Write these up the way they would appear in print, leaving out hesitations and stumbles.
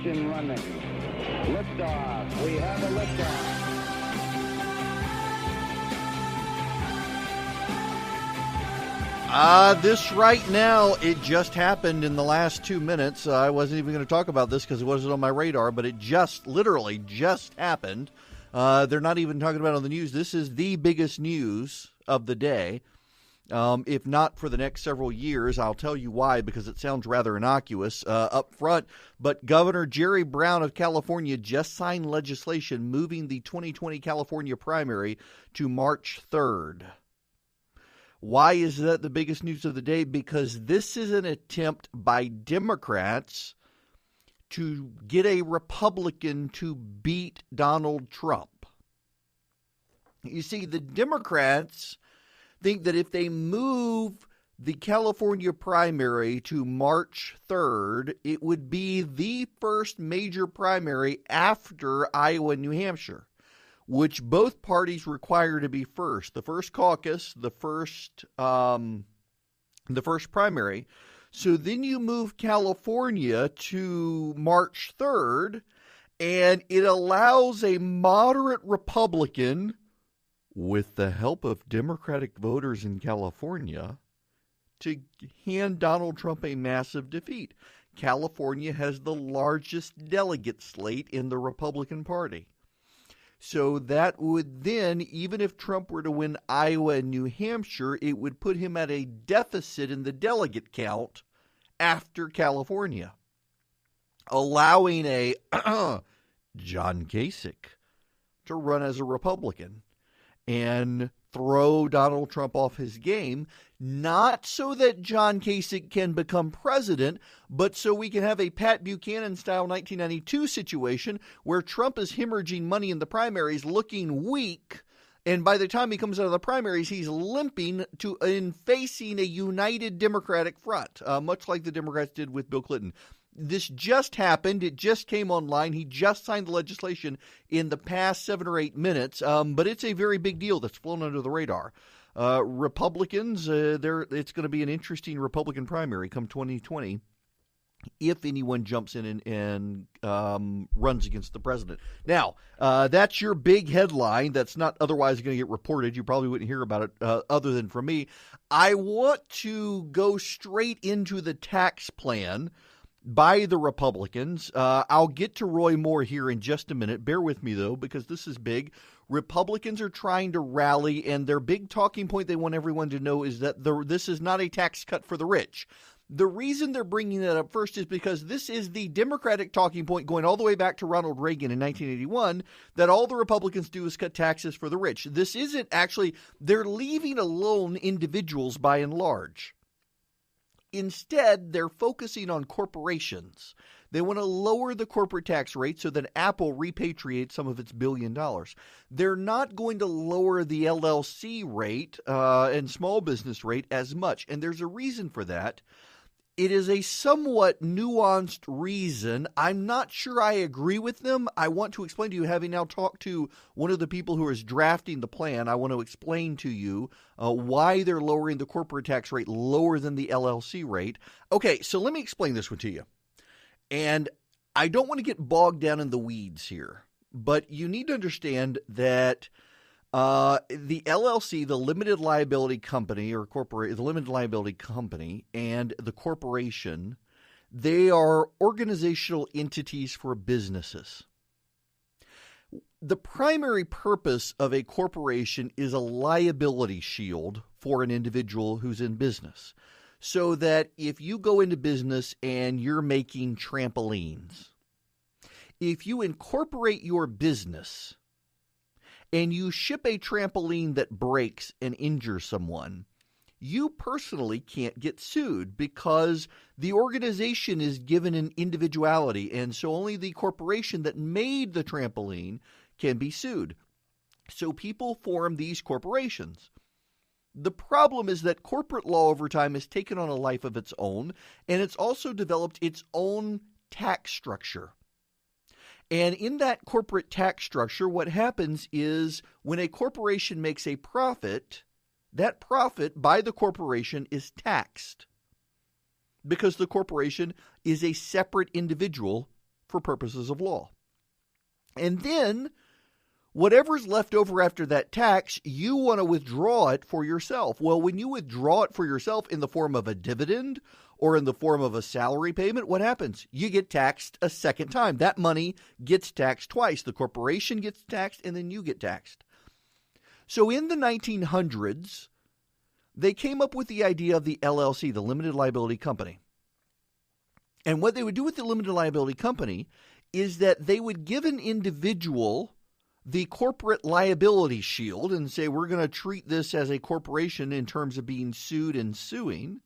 Ignition running. Liftoff. We have a liftoff. This right now, it just happened in the last 2 minutes. I wasn't even going to talk about this because it wasn't on my radar, but it literally just happened. They're not even talking about it on the news. This is the biggest news of the day. If not for the next several years, I'll tell you why, because it sounds rather innocuous up front. But Governor Jerry Brown of California just signed legislation moving the 2020 California primary to March 3rd. Why is that the biggest news of the day? Because this is an attempt by Democrats to get a Republican to beat Donald Trump. You see, the Democrats think that if they move the California primary to March 3rd, it would be the first major primary after Iowa and New Hampshire, which both parties require to be first. The first caucus, the first primary. So then you move California to March 3rd, and it allows a moderate Republican, with the help of Democratic voters in California, to hand Donald Trump a massive defeat. California has the largest delegate slate in the Republican Party. So that would then, even if Trump were to win Iowa and New Hampshire, it would put him at a deficit in the delegate count after California, allowing a John Kasich to run as a Republican and throw Donald Trump off his game, not so that John Kasich can become president, but so we can have a Pat Buchanan-style 1992 situation where Trump is hemorrhaging money in the primaries, looking weak, and by the time he comes out of the primaries, he's limping in facing a united Democratic front, much like the Democrats did with Bill Clinton. This just happened. It just came online. He just signed the legislation in the past 7 or 8 minutes, but it's a very big deal that's flown under the radar. Republicans, it's going to be an interesting Republican primary come 2020 if anyone jumps in and runs against the president. Now, that's your big headline that's not otherwise going to get reported. You probably wouldn't hear about it other than from me. I want to go straight into the tax plan by the Republicans. I'll get to Roy Moore here in just a minute. Bear with me, though, because this is big. Republicans are trying to rally, and their big talking point they want everyone to know is that this is not a tax cut for the rich. The reason they're bringing that up first is because this is the Democratic talking point going all the way back to Ronald Reagan in 1981, that all the Republicans do is cut taxes for the rich. This isn't actually, they're leaving alone individuals by and large. Instead, they're focusing on corporations. They want to lower the corporate tax rate so that Apple repatriates some of its $1 billion. They're not going to lower the LLC rate and small business rate as much, and there's a reason for that. It is a somewhat nuanced reason. I'm not sure I agree with them. I want to explain to you, having now talked to one of the people who is drafting the plan, I want to explain to you why they're lowering the corporate tax rate lower than the LLC rate. Okay, so let me explain this one to you. And I don't want to get bogged down in the weeds here, but you need to understand that the LLC, the limited liability company or the limited liability company, and the corporation, they are organizational entities for businesses. The primary purpose of a corporation is a liability shield for an individual who's in business, so that if you go into business and you're making trampolines, if you incorporate your business and you ship a trampoline that breaks and injures someone, you personally can't get sued because the organization is given an individuality, and so only the corporation that made the trampoline can be sued. So people form these corporations. The problem is that corporate law over time has taken on a life of its own, and it's also developed its own tax structure. And in that corporate tax structure, what happens is when a corporation makes a profit, that profit by the corporation is taxed because the corporation is a separate individual for purposes of law. And then whatever's left over after that tax, you want to withdraw it for yourself. Well, when you withdraw it for yourself in the form of a dividend or in the form of a salary payment, what happens? You get taxed a second time. That money gets taxed twice. The corporation gets taxed and then you get taxed. So in the 1900s, they came up with the idea of the LLC, the limited liability company. And what they would do with the limited liability company is that they would give an individual the corporate liability shield and say, we're going to treat this as a corporation in terms of being sued and suing,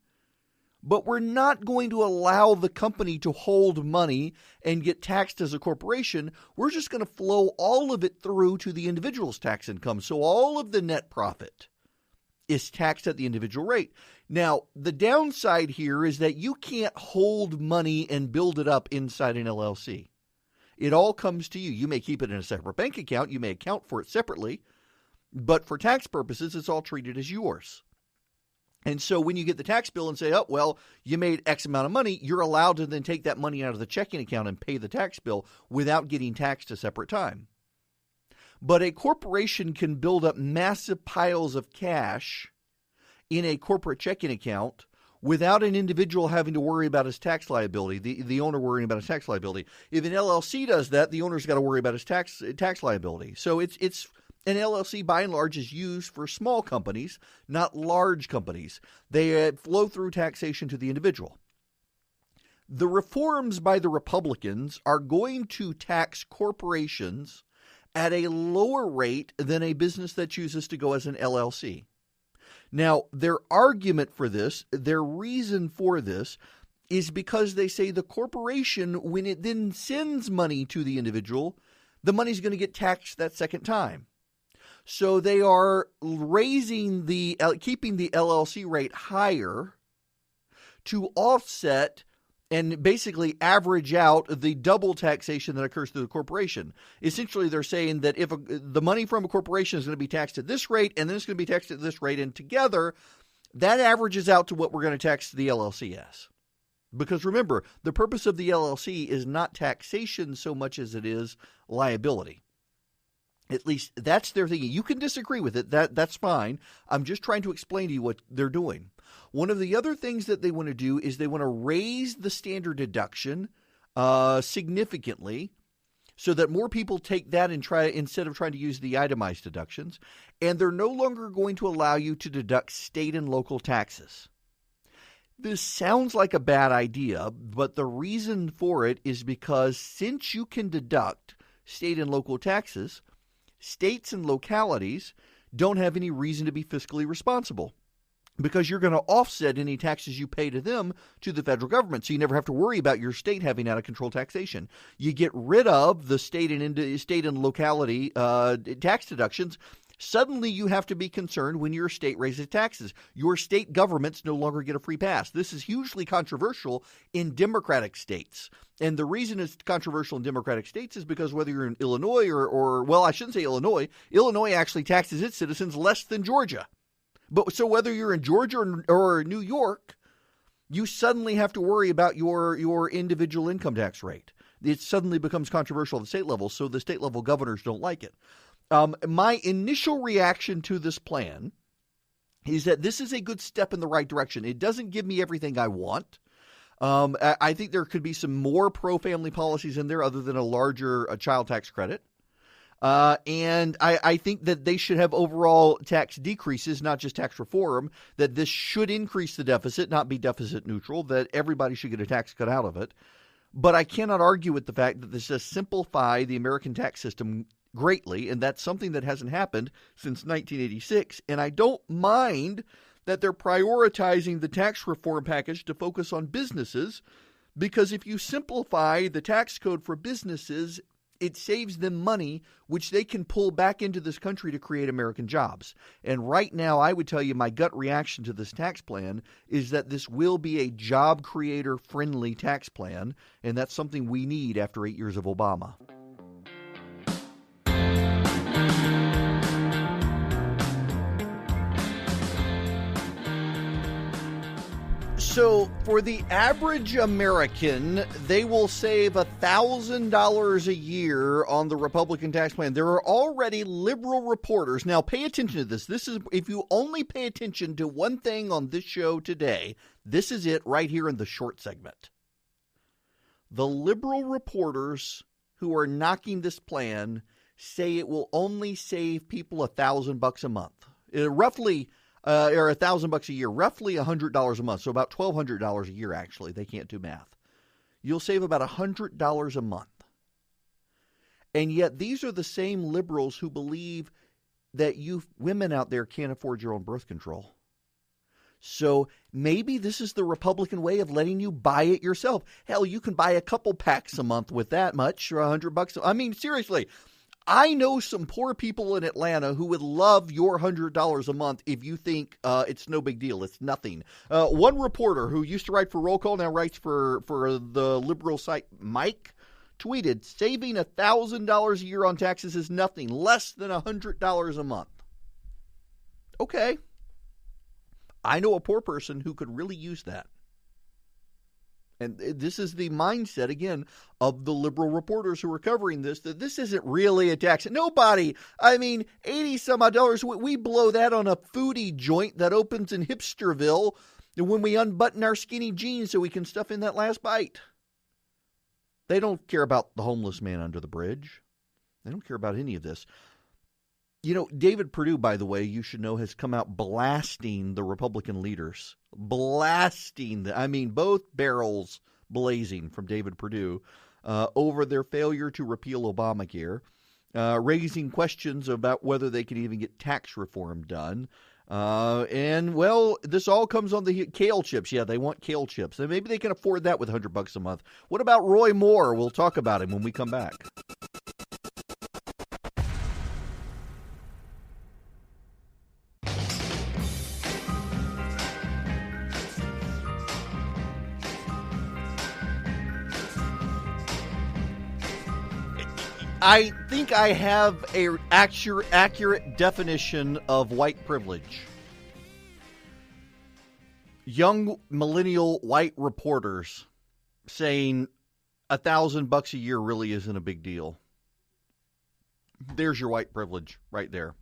but we're not going to allow the company to hold money and get taxed as a corporation. We're just going to flow all of it through to the individual's tax income. So all of the net profit is taxed at the individual rate. Now, the downside here is that you can't hold money and build it up inside an LLC. It all comes to you. You may keep it in a separate bank account. You may account for it separately. But for tax purposes, it's all treated as yours. And so when you get the tax bill and say, oh, well, you made X amount of money, you're allowed to then take that money out of the checking account and pay the tax bill without getting taxed a separate time. But a corporation can build up massive piles of cash in a corporate checking account without an individual having to worry about his tax liability, the owner worrying about his tax liability. If an LLC does that, the owner's got to worry about his tax liability. So it's an LLC, by and large, is used for small companies, not large companies. They flow through taxation to the individual. The reforms by the Republicans are going to tax corporations at a lower rate than a business that chooses to go as an LLC. Now, their argument for this, their reason for this, is because they say the corporation, when it then sends money to the individual, the money's going to get taxed that second time. So they are keeping the LLC rate higher to offset and basically average out the double taxation that occurs through the corporation. Essentially, they're saying that if the money from a corporation is going to be taxed at this rate, and then it's going to be taxed at this rate, and together, that averages out to what we're going to tax the LLC as. Because remember, the purpose of the LLC is not taxation so much as it is liability. At least that's their thinking. You can disagree with it. That's fine. I'm just trying to explain to you what they're doing. One of the other things that they want to do is they want to raise the standard deduction significantly so that more people take that and try instead of trying to use the itemized deductions. And they're no longer going to allow you to deduct state and local taxes. This sounds like a bad idea, but the reason for it is because since you can deduct state and local taxes, states and localities don't have any reason to be fiscally responsible because you're going to offset any taxes you pay to them to the federal government. So you never have to worry about your state having out of control taxation. You get rid of the state and locality tax deductions. Suddenly you have to be concerned when your state raises taxes. Your state governments no longer get a free pass. This is hugely controversial in Democratic states. And the reason it's controversial in Democratic states is because whether you're in Illinois or well, I shouldn't say Illinois. Illinois actually taxes its citizens less than Georgia. But so whether you're in Georgia or New York, you suddenly have to worry about your individual income tax rate. It suddenly becomes controversial at the state level, so the state level governors don't like it. My initial reaction to this plan is that this is a good step in the right direction. It doesn't give me everything I want. I think there could be some more pro-family policies in there other than a larger child tax credit. And I think that they should have overall tax decreases, not just tax reform, that this should increase the deficit, not be deficit neutral, that everybody should get a tax cut out of it. But I cannot argue with the fact that this does simplify the American tax system greatly, and that's something that hasn't happened since 1986. And I don't mind that they're prioritizing the tax reform package to focus on businesses, because if you simplify the tax code for businesses, it saves them money, which they can pull back into this country to create American jobs. And right now, I would tell you my gut reaction to this tax plan is that this will be a job creator-friendly tax plan, and that's something we need after 8 years of Obama. So for the average American, they will save $1,000 a year on the Republican tax plan. There are already liberal reporters. Now pay attention to this. This is, if you only pay attention to one thing on this show today, this is it right here in the short segment. The liberal reporters who are knocking this plan say it will only save people $1,000 a month. Roughly or $1,000 a year, roughly $100 a month. So about $1,200 a year, actually. They can't do math. You'll save about $100 a month. And yet these are the same liberals who believe that you women out there can't afford your own birth control. So maybe this is the Republican way of letting you buy it yourself. Hell, you can buy a couple packs a month with that much, or $100. I mean, seriously. I know some poor people in Atlanta who would love your $100 a month if you think it's no big deal. It's nothing. One reporter who used to write for Roll Call, now writes for the liberal site Mike, tweeted, saving $1,000 a year on taxes is nothing, less than $100 a month. Okay. I know a poor person who could really use that. And this is the mindset, again, of the liberal reporters who are covering this, that this isn't really a tax. Nobody, I mean, 80 some odd dollars, we blow that on a foodie joint that opens in Hipsterville when we unbutton our skinny jeans so we can stuff in that last bite. They don't care about the homeless man under the bridge. They don't care about any of this. You know, David Perdue, by the way, you should know, has come out blasting the Republican leaders. Blasting them. I mean, both barrels blazing from David Perdue over their failure to repeal Obamacare, raising questions about whether they can even get tax reform done. And, well, this all comes on the kale chips. Yeah, they want kale chips. And maybe they can afford that with $100 a month. What about Roy Moore? We'll talk about him when we come back. I think I have a accurate definition of white privilege. Young millennial white reporters saying $1,000 a year really isn't a big deal. There's your white privilege right there.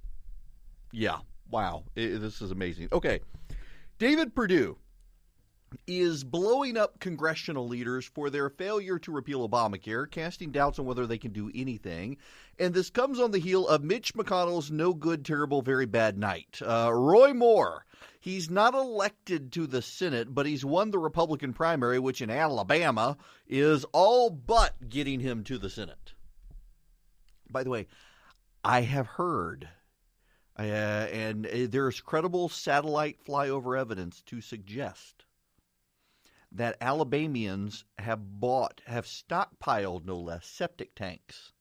Yeah. Wow. This is amazing. Okay. David Perdue is blowing up congressional leaders for their failure to repeal Obamacare, casting doubts on whether they can do anything. And this comes on the heel of Mitch McConnell's no good, terrible, very bad night. Roy Moore, he's not elected to the Senate, but he's won the Republican primary, which in Alabama is all but getting him to the Senate. By the way, I have heard, and there's credible satellite flyover evidence to suggest that Alabamians have stockpiled, no less, septic tanks.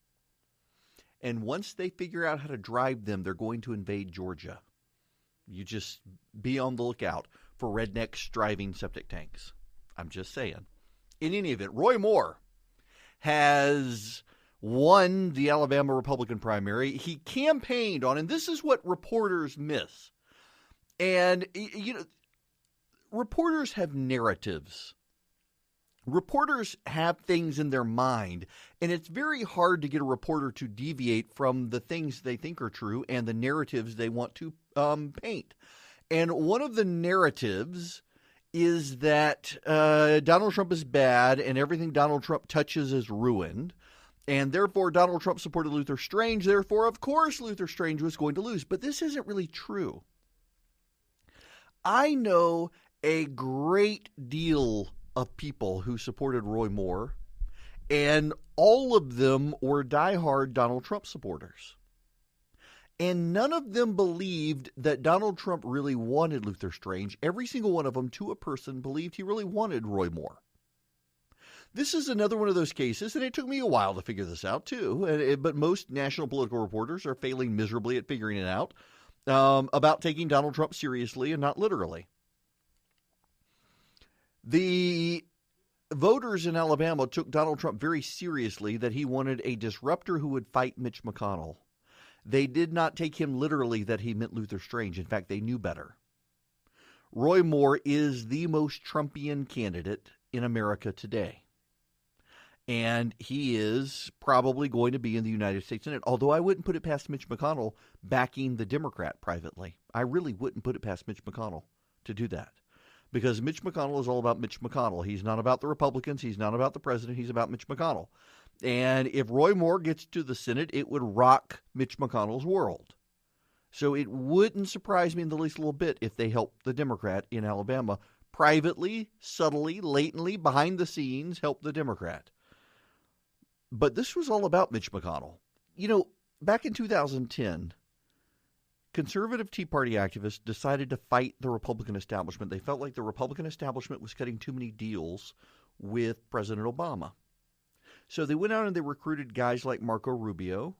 And once they figure out how to drive them, they're going to invade Georgia. You just be on the lookout for rednecks driving septic tanks. I'm just saying. In any event, Roy Moore has won the Alabama Republican primary. He campaigned on, and this is what reporters miss. And, you know, reporters have narratives. Reporters have things in their mind, and it's very hard to get a reporter to deviate from the things they think are true and the narratives they want to paint. And one of the narratives is that Donald Trump is bad and everything Donald Trump touches is ruined, and therefore Donald Trump supported Luther Strange, therefore, of course, Luther Strange was going to lose. But this isn't really true. I know a great deal of people who supported Roy Moore, and all of them were diehard Donald Trump supporters. And none of them believed that Donald Trump really wanted Luther Strange. Every single one of them, to a person, believed he really wanted Roy Moore. This is another one of those cases, and it took me a while to figure this out too, but most national political reporters are failing miserably at figuring it out, about taking Donald Trump seriously and not literally. The voters in Alabama took Donald Trump very seriously, that he wanted a disruptor who would fight Mitch McConnell. They did not take him literally that he meant Luther Strange. In fact, they knew better. Roy Moore is the most Trumpian candidate in America today. And he is probably going to be in the United States Senate, although I wouldn't put it past Mitch McConnell backing the Democrat privately. I really wouldn't put it past Mitch McConnell to do that, because Mitch McConnell is all about Mitch McConnell. He's not about the Republicans. He's not about the president. He's about Mitch McConnell. And if Roy Moore gets to the Senate, it would rock Mitch McConnell's world. So it wouldn't surprise me in the least little bit if they help the Democrat in Alabama privately, subtly, latently, behind the scenes, help the Democrat. But this was all about Mitch McConnell. You know, back in 2010, conservative Tea Party activists decided to fight the Republican establishment. They felt like the Republican establishment was cutting too many deals with President Obama. So they went out and they recruited guys like Marco Rubio,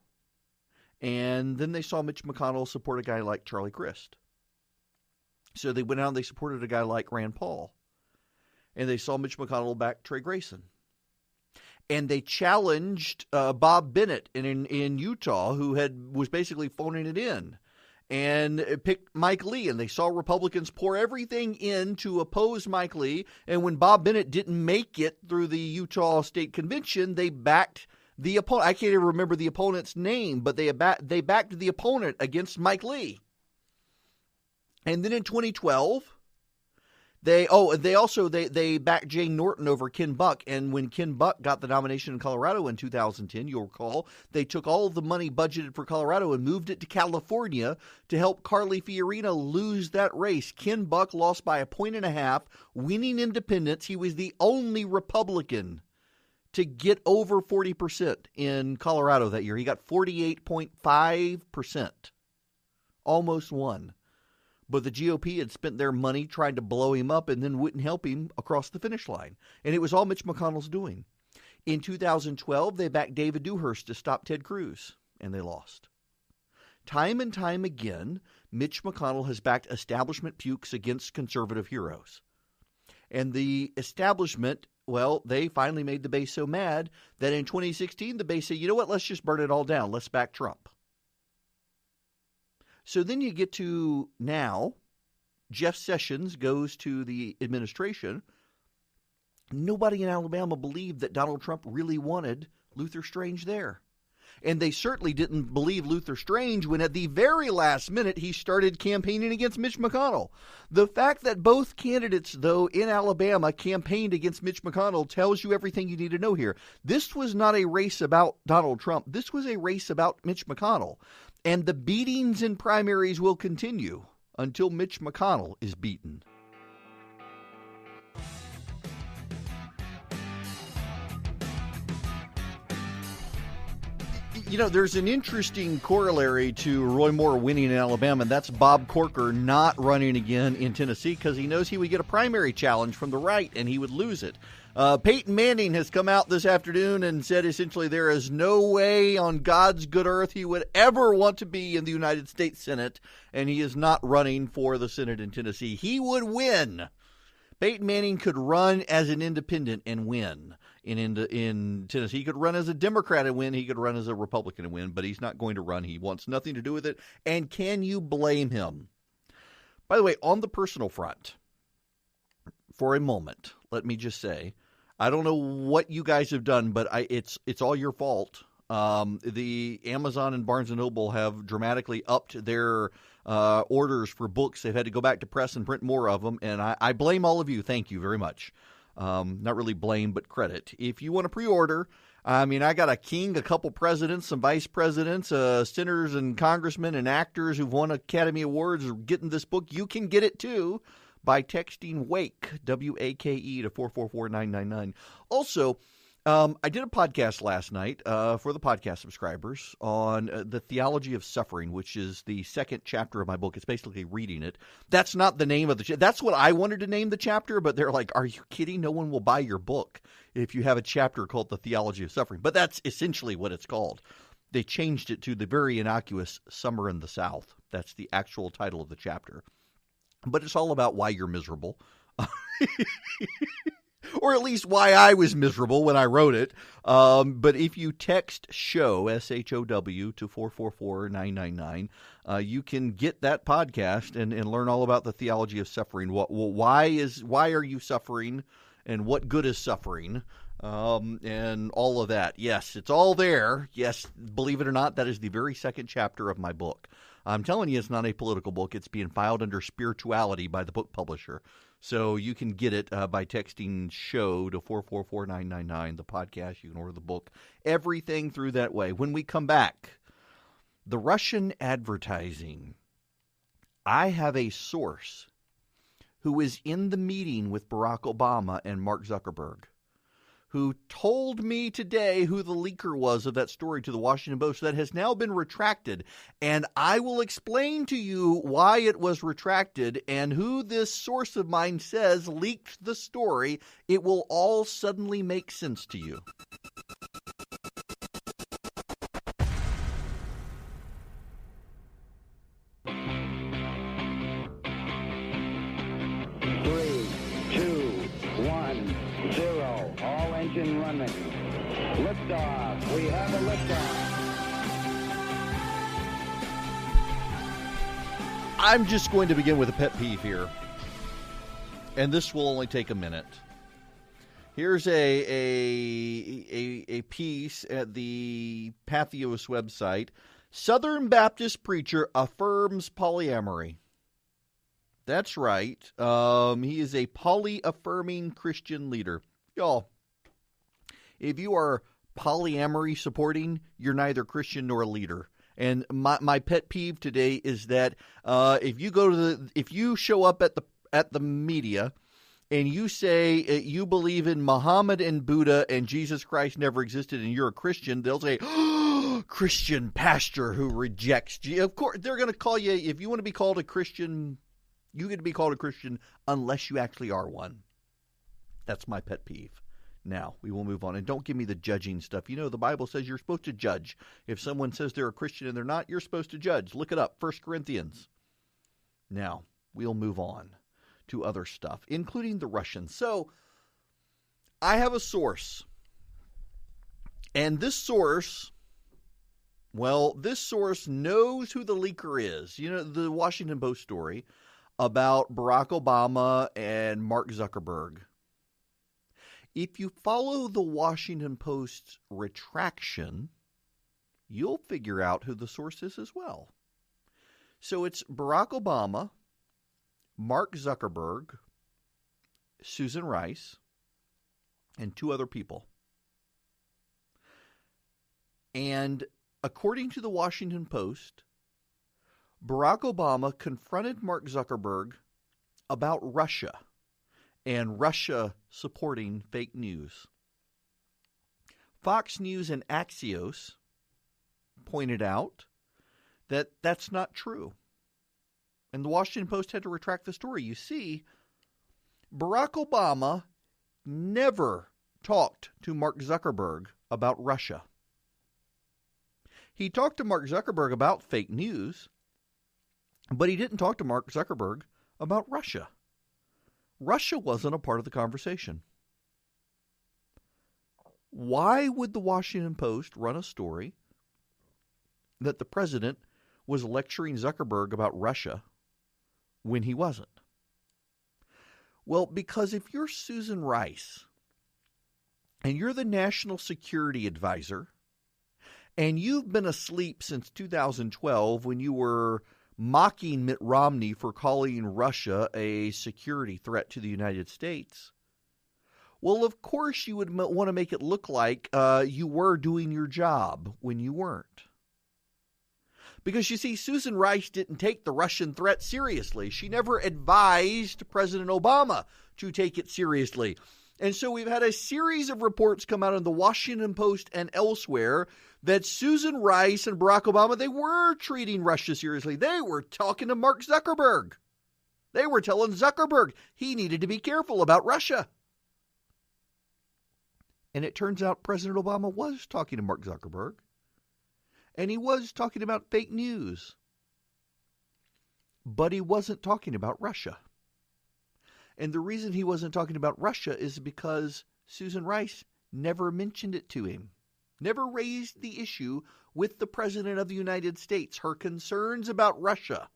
and then they saw Mitch McConnell support a guy like Charlie Crist. So they went out and they supported a guy like Rand Paul, and they saw Mitch McConnell back Trey Grayson. And they challenged Bob Bennett in Utah, who was basically phoning it in, and picked Mike Lee. And they saw Republicans pour everything in to oppose Mike Lee. And when Bob Bennett didn't make it through the Utah State Convention, they backed the opponent. I can't even remember the opponent's name, but they backed the opponent against Mike Lee. And then in 2012... They backed Jay Norton over Ken Buck, and when Ken Buck got the nomination in Colorado in 2010, you'll recall, they took all of the money budgeted for Colorado and moved it to California to help Carly Fiorina lose that race. Ken Buck lost by 1.5 points, winning independents. He was the only Republican to get over 40% in Colorado that year. He got 48.5%, almost won. But the GOP had spent their money trying to blow him up and then wouldn't help him across the finish line. And it was all Mitch McConnell's doing. In 2012, they backed David Dewhurst to stop Ted Cruz, and they lost. Time and time again, Mitch McConnell has backed establishment pukes against conservative heroes. And the establishment, well, they finally made the base so mad that in 2016, the base said, you know what, let's just burn it all down. Let's back Trump. So then you get to now, Jeff Sessions goes to the administration. Nobody in Alabama believed that Donald Trump really wanted Luther Strange there. And they certainly didn't believe Luther Strange when at the very last minute he started campaigning against Mitch McConnell. The fact that both candidates, though, in Alabama campaigned against Mitch McConnell tells you everything you need to know here. This was not a race about Donald Trump. This was a race about Mitch McConnell. And the beatings in primaries will continue until Mitch McConnell is beaten. You know, there's an interesting corollary to Roy Moore winning in Alabama, and that's Bob Corker not running again in Tennessee because he knows he would get a primary challenge from the right and he would lose it. Peyton Manning has come out this afternoon and said essentially there is no way on God's good earth he would ever want to be in the United States Senate, and he is not running for the Senate in Tennessee. He would win. Peyton Manning could run as an independent and win in Tennessee. He could run as a Democrat and win. He could run as a Republican and win, but he's not going to run. He wants nothing to do with it. And can you blame him? By the way, on the personal front, for a moment, let me just say, I don't know what you guys have done, but it's all your fault. The Amazon and Barnes & Noble have dramatically upped their orders for books. They've had to go back to press and print more of them, and I blame all of you. Thank you very much. Not really blame, but credit. If you want to pre-order, I mean, I got a king, a couple presidents, some vice presidents, senators and congressmen and actors who've won Academy Awards are getting this book. You can get it too by texting WAKE, W-A-K-E, to 444-999. Also, I did a podcast last night for the podcast subscribers on the theology of suffering, which is the second chapter of my book. It's basically reading it. That's not the name of the chapter. That's what I wanted to name the chapter, but they're like, are you kidding? No one will buy your book if you have a chapter called the theology of suffering. But that's essentially what it's called. They changed it to the very innocuous Summer in the South. That's the actual title of the chapter. But it's all about why you're miserable. or at least why I was miserable when I wrote it. But if you text SHOW, SHOW, to 444-999, you can get that podcast and learn all about the theology of suffering. Why are you suffering, and what good is suffering, and all of that. Yes, it's all there. Yes, believe it or not, that is the very second chapter of my book. I'm telling you, it's not a political book. It's being filed under spirituality by the book publisher. So you can get it by texting SHOW to 444-999, the podcast. You can order the book. Everything through that way. When we come back, the Russian advertising. I have a source who is in the meeting with Barack Obama and Mark Zuckerberg, who told me today who the leaker was of that story to the Washington Post that has now been retracted. And I will explain to you why it was retracted and who this source of mine says leaked the story. It will all suddenly make sense to you. Engine running. Liftoff. We have a liftoff. I'm just going to begin with a pet peeve here, and this will only take a minute. Here's a piece at the Patheos website. Southern Baptist preacher affirms polyamory. That's right. He is a poly-affirming Christian leader. Y'all, if you are polyamory supporting, you're neither Christian nor a leader. And my pet peeve today is that if you show up at the media and you say you believe in Muhammad and Buddha and Jesus Christ never existed and you're a Christian, they'll say, oh, Christian pastor who rejects Jesus. Of course, they're going to call you, if you want to be called a Christian, you get to be called a Christian unless you actually are one. That's my pet peeve. Now, we will move on. And don't give me the judging stuff. You know, the Bible says you're supposed to judge. If someone says they're a Christian and they're not, you're supposed to judge. Look it up, 1 Corinthians. Now, we'll move on to other stuff, including the Russians. So, I have a source. And this source knows who the leaker is. You know, the Washington Post story about Barack Obama and Mark Zuckerberg. If you follow the Washington Post's retraction, you'll figure out who the source is as well. So it's Barack Obama, Mark Zuckerberg, Susan Rice, and two other people. And according to the Washington Post, Barack Obama confronted Mark Zuckerberg about Russia and Russia supporting fake news. Fox News and Axios pointed out that that's not true. And the Washington Post had to retract the story. You see, Barack Obama never talked to Mark Zuckerberg about Russia. He talked to Mark Zuckerberg about fake news, but he didn't talk to Mark Zuckerberg about Russia. Russia wasn't a part of the conversation. Why would the Washington Post run a story that the president was lecturing Zuckerberg about Russia when he wasn't? Well, because if you're Susan Rice and you're the national security advisor and you've been asleep since 2012 when you were mocking Mitt Romney for calling Russia a security threat to the United States, well, of course you would want to make it look like you were doing your job when you weren't. Because you see, Susan Rice didn't take the Russian threat seriously. She never advised President Obama to take it seriously. And so we've had a series of reports come out in the Washington Post and elsewhere that Susan Rice and Barack Obama, they were treating Russia seriously. They were talking to Mark Zuckerberg. They were telling Zuckerberg he needed to be careful about Russia. And it turns out President Obama was talking to Mark Zuckerberg. And he was talking about fake news. But he wasn't talking about Russia. And the reason he wasn't talking about Russia is because Susan Rice never mentioned it to him, never raised the issue with the President of the United States, her concerns about Russia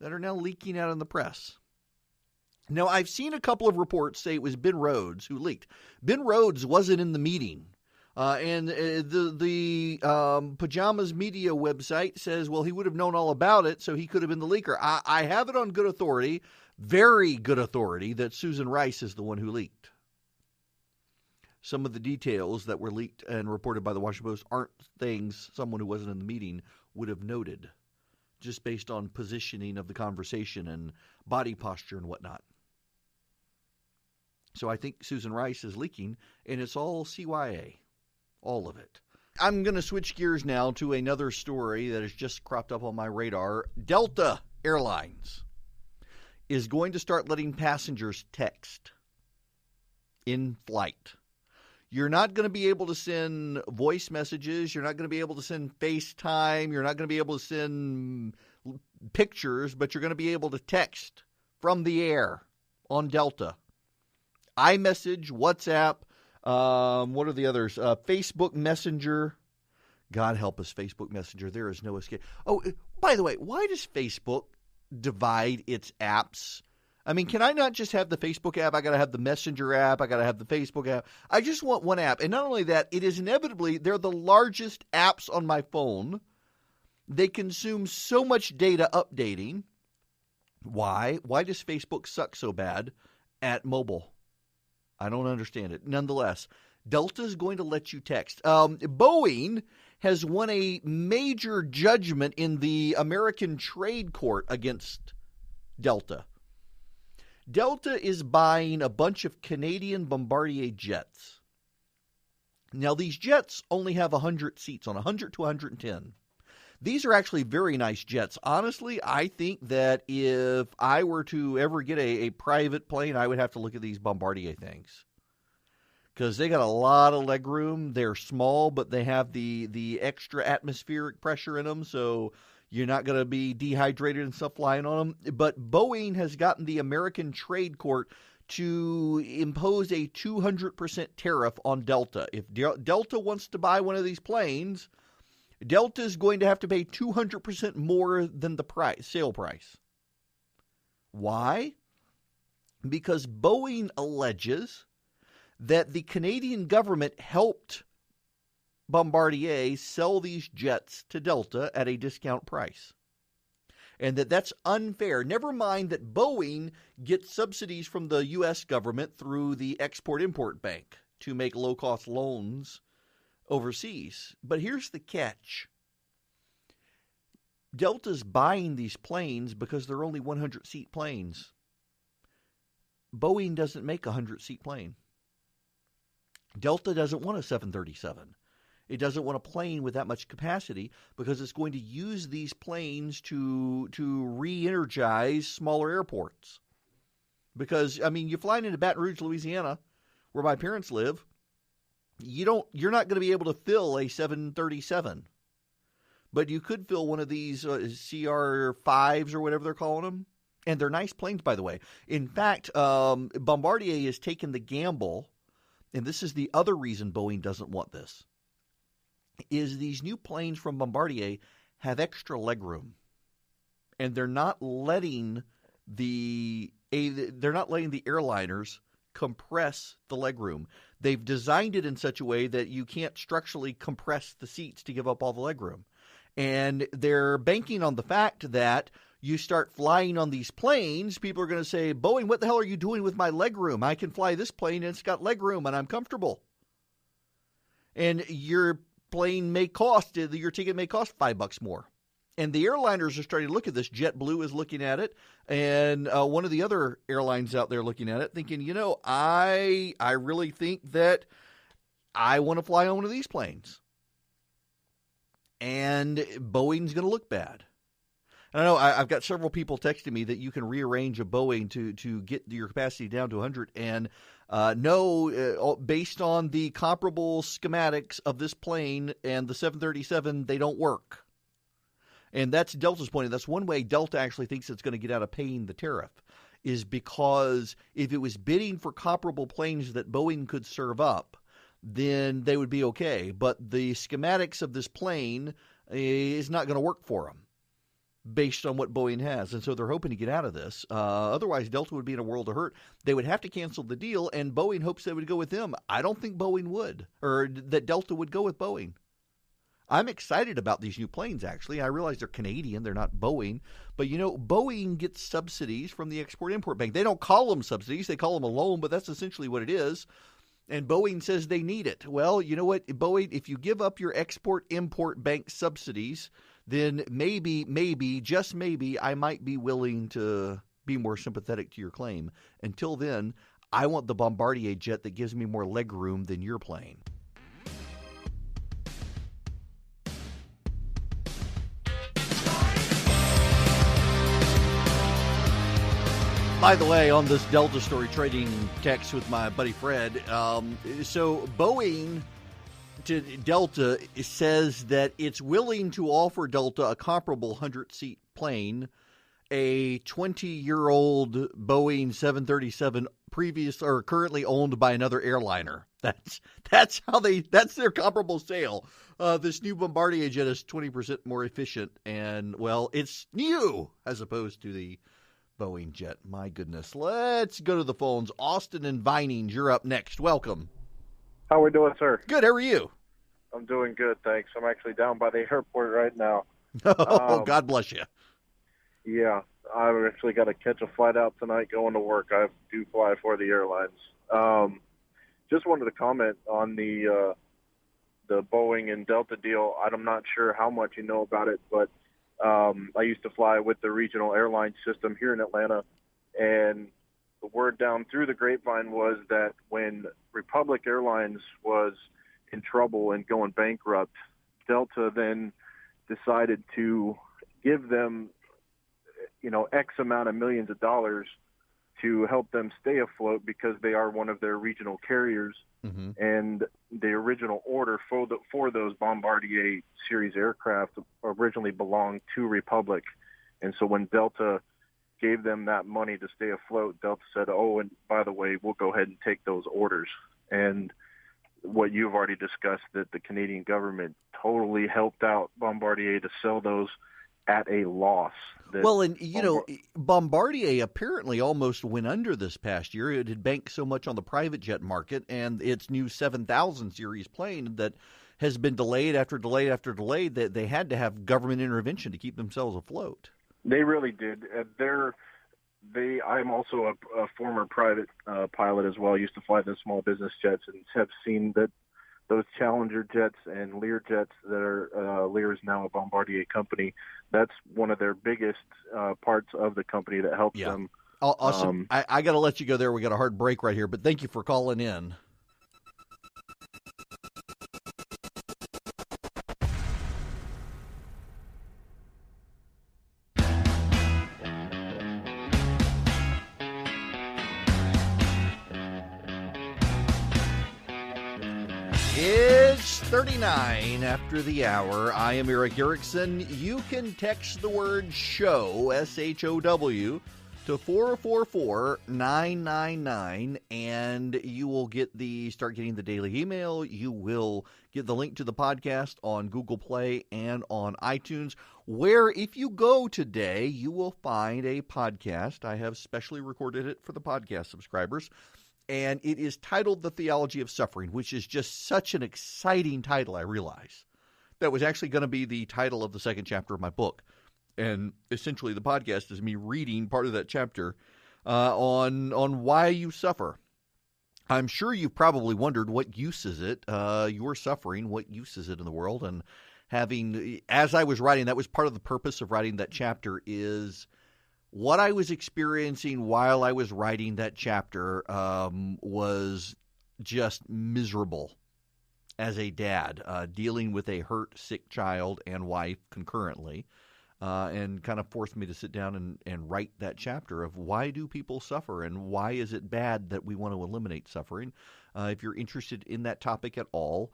that are now leaking out in the press. Now, I've seen a couple of reports say it was Ben Rhodes who leaked. Ben Rhodes wasn't in the meeting. And the Pajamas Media website says, well, he would have known all about it, so he could have been the leaker. I have it on good authority, very good authority, that Susan Rice is the one who leaked. Some of the details that were leaked and reported by the Washington Post aren't things someone who wasn't in the meeting would have noted, just based on positioning of the conversation and body posture and whatnot. So I think Susan Rice is leaking, and it's all CYA, all of it. I'm going to switch gears now to another story that has just cropped up on my radar. Delta Airlines is going to start letting passengers text in flight. You're not going to be able to send voice messages. You're not going to be able to send FaceTime. You're not going to be able to send pictures, but you're going to be able to text from the air on Delta. iMessage, WhatsApp, what are the others? Facebook Messenger. God help us, Facebook Messenger. There is no escape. Oh, by the way, why does Facebook divide its apps? I mean, can I not just have the Facebook app? I got to have the Messenger app. I got to have the Facebook app. I just want one app. And not only that, it is inevitably, they're the largest apps on my phone. They consume so much data updating. Why? Why does Facebook suck so bad at mobile? I don't understand it. Nonetheless, Delta is going to let you text. Boeing has won a major judgment in the American Trade Court against Delta. Delta is buying a bunch of Canadian Bombardier jets. Now, these jets only have 100 seats on, 100 to 110. These are actually very nice jets. Honestly, I think that if I were to ever get a private plane, I would have to look at these Bombardier things, because they got a lot of leg room. They're small, but they have the extra atmospheric pressure in them, so you're not going to be dehydrated and stuff flying on them. But Boeing has gotten the American Trade Court to impose a 200% tariff on Delta. If Delta wants to buy one of these planes, Delta is going to have to pay 200% more than the sale price. Why? Because Boeing alleges that the Canadian government helped Bombardier sell these jets to Delta at a discount price, and that's unfair. Never mind that Boeing gets subsidies from the U.S. government through the Export-Import Bank to make low-cost loans overseas. But here's the catch. Delta's buying these planes because they're only 100-seat planes. Boeing doesn't make a 100-seat plane. Delta doesn't want a 737. It doesn't want a plane with that much capacity because it's going to use these planes to re-energize smaller airports. Because, I mean, you fly into Baton Rouge, Louisiana, where my parents live, you're not going to be able to fill a 737. But you could fill one of these CR5s or whatever they're calling them. And they're nice planes, by the way. In fact, Bombardier has taken the gamble, and this is the other reason Boeing doesn't want this, is these new planes from Bombardier have extra legroom. And they're not letting the airliners compress the legroom. They've designed it in such a way that you can't structurally compress the seats to give up all the legroom. And they're banking on the fact that you start flying on these planes, people are going to say, Boeing, what the hell are you doing with my legroom? I can fly this plane and it's got legroom and I'm comfortable. And your ticket may cost $5 more. And the airliners are starting to look at this. JetBlue is looking at it. And one of the other airlines out there looking at it, thinking, I really think that I want to fly on one of these planes. And Boeing's going to look bad. And I know I've got several people texting me that you can rearrange a Boeing to get your capacity down to 100. And based on the comparable schematics of this plane and the 737, they don't work. And that's Delta's point. And that's one way Delta actually thinks it's going to get out of paying the tariff. is because if it was bidding for comparable planes that Boeing could serve up, then they would be okay. But the schematics of this plane is not going to work for them based on what Boeing has. And so they're hoping to get out of this. Otherwise, Delta would be in a world of hurt. They would have to cancel the deal, and Boeing hopes they would go with them. I don't think Boeing would, or that Delta would go with Boeing. I'm excited about these new planes, actually. I realize they're Canadian. They're not Boeing. But, Boeing gets subsidies from the Export-Import Bank. They don't call them subsidies. They call them a loan, but that's essentially what it is. And Boeing says they need it. Well, you know what, Boeing, if you give up your Export-Import Bank subsidies, then maybe, just maybe, I might be willing to be more sympathetic to your claim. Until then, I want the Bombardier jet that gives me more leg room than your plane. By the way, on this Delta story, trading text with my buddy Fred, so Boeing to Delta says that it's willing to offer Delta a comparable 100-seat plane, a 20-year-old Boeing 737 previous or currently owned by another airliner. That's their comparable sale. This new Bombardier jet is 20% more efficient, and well, it's new as opposed to the Boeing jet. My goodness. Let's go to the phones. Austin and Vinings, you're up next. Welcome. How we doing, sir? Good. How are you? I'm doing good, thanks. I'm actually down by the airport right now. Oh, God bless you. Yeah, I've actually got to catch a flight out tonight going to work. I do fly for the airlines. Just wanted to comment on the Boeing and Delta deal. I'm not sure how much you know about it, but I used to fly with the regional airline system here in Atlanta, and the word down through the grapevine was that when Republic Airlines was in trouble and going bankrupt, Delta then decided to give them, X amount of millions of dollars to help them stay afloat because they are one of their regional carriers. Mm-hmm. And the original order for those Bombardier series aircraft originally belonged to Republic. And so when Delta gave them that money to stay afloat, Delta said, oh, and by the way, we'll go ahead and take those orders. And what you've already discussed, that the Canadian government totally helped out Bombardier to sell those at a loss. Well, and, Bombardier apparently almost went under this past year. It had banked so much on the private jet market and its new 7000 series plane that has been delayed after delay after delay, that they had to have government intervention to keep themselves afloat. They really did. I'm also a former private pilot as well. I used to fly the small business jets and have seen that those Challenger jets and Lear jets that are Lear is now a Bombardier company. That's one of their biggest parts of the company that helps them. Awesome. I got to let you go there. We got a hard break right here, but thank you for calling in. It's 39 after the hour. I am Erick Erickson. You can text the word SHOW, S-H-O-W, to 444-999, and you will start getting the daily email. You will get the link to the podcast on Google Play and on iTunes, where if you go today, you will find a podcast. I have specially recorded it for the podcast subscribers. And it is titled The Theology of Suffering, which is just such an exciting title, I realize. That was actually going to be the title of the second chapter of my book. And essentially the podcast is me reading part of that chapter on why you suffer. I'm sure you've probably wondered, what use is it, your suffering, what use is it in the world? And as I was writing, that was part of the purpose of writing that chapter, is what I was experiencing while I was writing that chapter was just miserable as a dad, dealing with a hurt, sick child and wife concurrently, and kind of forced me to sit down and write that chapter of why do people suffer and why is it bad that we want to eliminate suffering. If you're interested in that topic at all,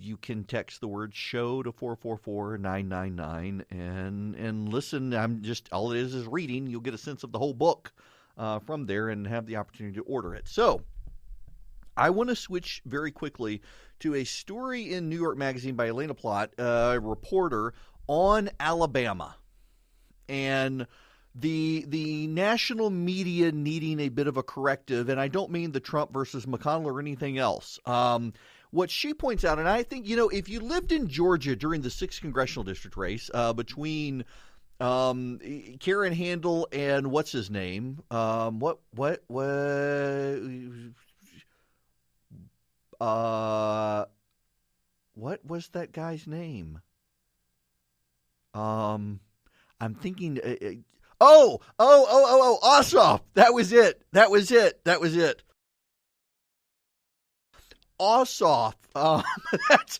you can text the word SHOW to 444-999 and listen. All it is reading. You'll get a sense of the whole book from there and have the opportunity to order it. So I want to switch very quickly to a story in New York Magazine by Elena Plott, a reporter, on Alabama. And the national media needing a bit of a corrective, and I don't mean the Trump versus McConnell or anything else. What she points out, and I think, if you lived in Georgia during the 6th congressional district race between Karen Handel and what's his name? What was that guy's name? I'm thinking. Ossoff. That was it. Ossoff. That's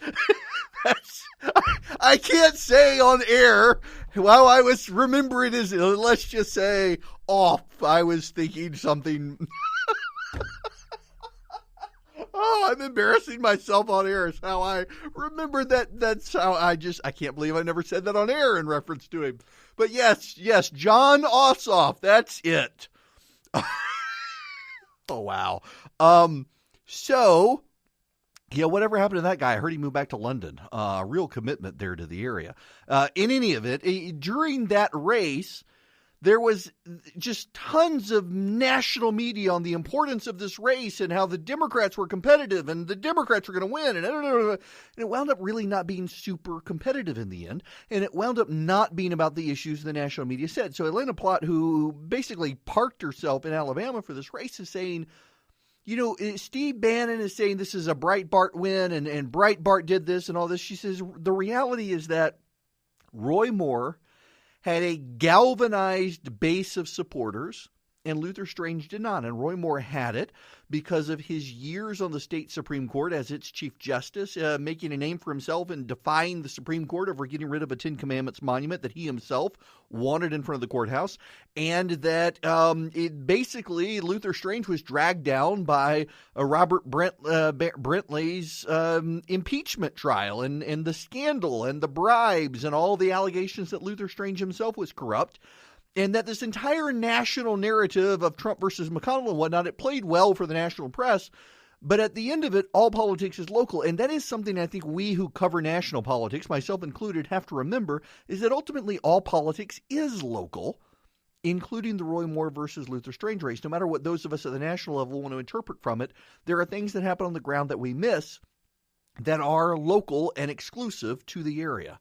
I can't say on air while I was remembering his. Let's just say off. I was thinking something. Oh, I'm embarrassing myself on air. Is how I remember that. That's how I can't believe I never said that on air in reference to him. But yes, John Ossoff. That's it. Oh, wow. So, whatever happened to that guy? I heard he moved back to London. Real commitment there to the area. In any event, during that race, there was just tons of national media on the importance of this race and how the Democrats were competitive and the Democrats were going to win. And it wound up really not being super competitive in the end. And it wound up not being about the issues the national media said. So Elena Plott, who basically parked herself in Alabama for this race, is saying, Steve Bannon is saying this is a Breitbart win and Breitbart did this and all this. She says the reality is that Roy Moore had a galvanized base of supporters, and Luther Strange did not. And Roy Moore had it because of his years on the state Supreme Court as its Chief Justice, making a name for himself and defying the Supreme Court over getting rid of a Ten Commandments monument that he himself wanted in front of the courthouse, and that basically Luther Strange was dragged down by Robert Brentley's impeachment trial and the scandal and the bribes and all the allegations that Luther Strange himself was corrupt. And that this entire national narrative of Trump versus McConnell and whatnot, it played well for the national press. But at the end of it, all politics is local. And that is something I think we who cover national politics, myself included, have to remember, is that ultimately all politics is local, including the Roy Moore versus Luther Strange race. No matter what those of us at the national level want to interpret from it, there are things that happen on the ground that we miss that are local and exclusive to the area.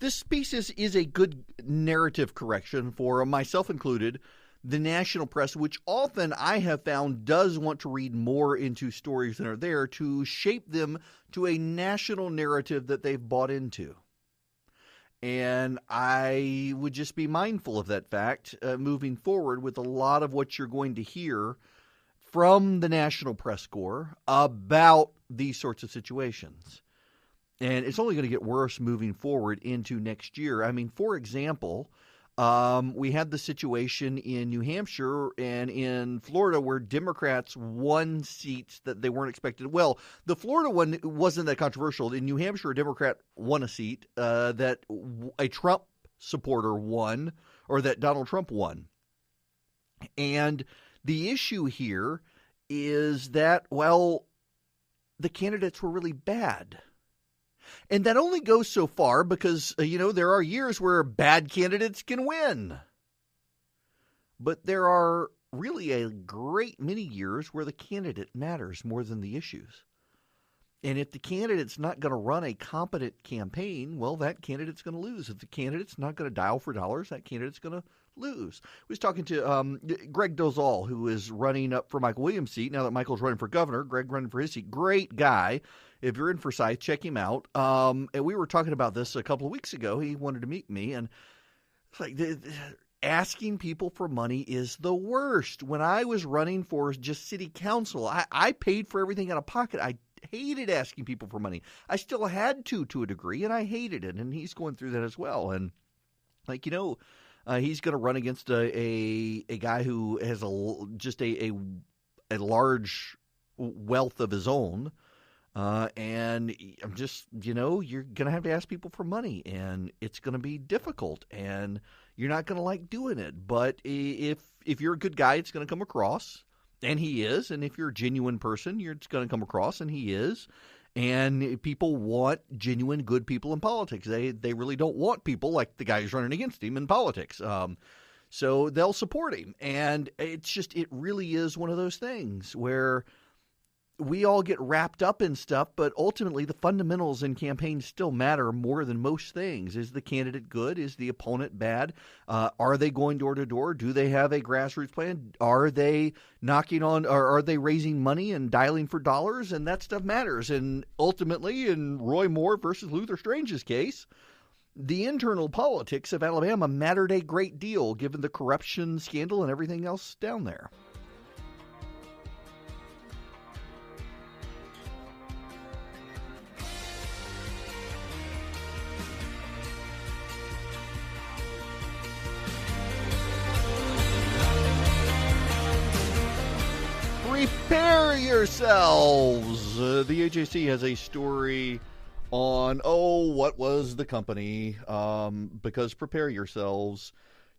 This piece is a good narrative correction for myself included, the national press, which often I have found does want to read more into stories than are there to shape them to a national narrative that they've bought into. And I would just be mindful of that fact moving forward with a lot of what you're going to hear from the national press corps about these sorts of situations. And it's only going to get worse moving forward into next year. I mean, for example, we had the situation in New Hampshire and in Florida where Democrats won seats that they weren't expected. Well, the Florida one wasn't that controversial. In New Hampshire, a Democrat won a seat that a Trump supporter won, or that Donald Trump won. And the issue here is that, well, the candidates were really bad. And that only goes so far because, there are years where bad candidates can win. But there are really a great many years where the candidate matters more than the issues. And if the candidate's not going to run a competent campaign, well, that candidate's going to lose. If the candidate's not going to dial for dollars, that candidate's going to lose. I was talking to Greg Dozal, who is running up for Michael Williams' seat. Now that Michael's running for governor, Greg running for his seat. Great guy. If you're in Forsyth, check him out. And we were talking about this a couple of weeks ago. He wanted to meet me, and it's like asking people for money is the worst. When I was running for just city council, I paid for everything out of pocket. I hated asking people for money. I still had to a degree, and I hated it. And he's going through that as well. And he's going to run against a guy who has a large wealth of his own. And I'm just, you're going to have to ask people for money, and it's going to be difficult. And, you're not going to like doing it. But if you're a good guy, it's going to come across, and he is. And if you're a genuine person, it's going to come across, and he is. And people want genuine good people in politics. They really don't want people like the guy who's running against him in politics. So they'll support him. And it really is one of those things where we all get wrapped up in stuff, but ultimately the fundamentals in campaigns still matter more than most things. Is the candidate good? Is the opponent bad? Are they going door to door? Do they have a grassroots plan? Are they knocking on, or are they raising money and dialing for dollars? And that stuff matters. And ultimately, in Roy Moore versus Luther Strange's case, the internal politics of Alabama mattered a great deal given the corruption scandal and everything else down there. Prepare yourselves. The AJC has a story on, what was the company? Because prepare yourselves.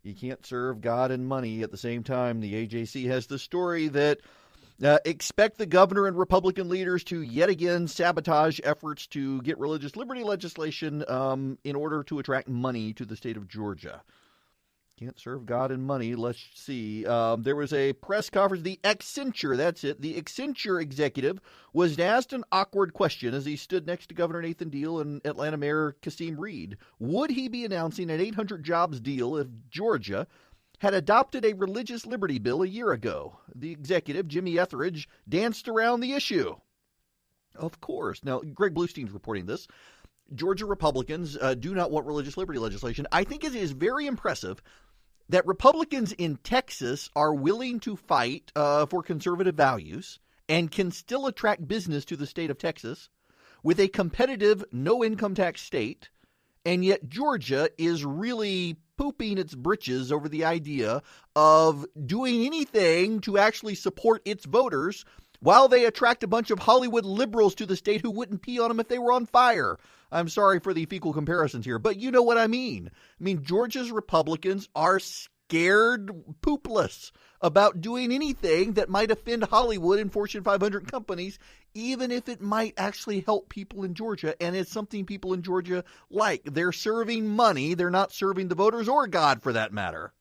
You can't serve God and money at the same time. The AJC has the story that expect the governor and Republican leaders to yet again sabotage efforts to get religious liberty legislation in order to attract money to the state of Georgia. Can't serve God and money. Let's see. There was a press conference. The Accenture executive was asked an awkward question as he stood next to Governor Nathan Deal and Atlanta Mayor Kasim Reed. Would he be announcing an 800 jobs deal if Georgia had adopted a religious liberty bill a year ago? The executive, Jimmy Etheridge, danced around the issue. Of course. Now, Greg Bluestein's reporting this. Georgia Republicans do not want religious liberty legislation. I think it is very impressive that Republicans in Texas are willing to fight for conservative values and can still attract business to the state of Texas with a competitive no-income tax state, and yet Georgia is really pooping its britches over the idea of doing anything to actually support its voters while they attract a bunch of Hollywood liberals to the state who wouldn't pee on them if they were on fire. I'm sorry for the fecal comparisons here, but you know what I mean. Georgia's Republicans are scared poopless about doing anything that might offend Hollywood and Fortune 500 companies, even if it might actually help people in Georgia, and it's something people in Georgia like. They're serving money. They're not serving the voters or God, for that matter.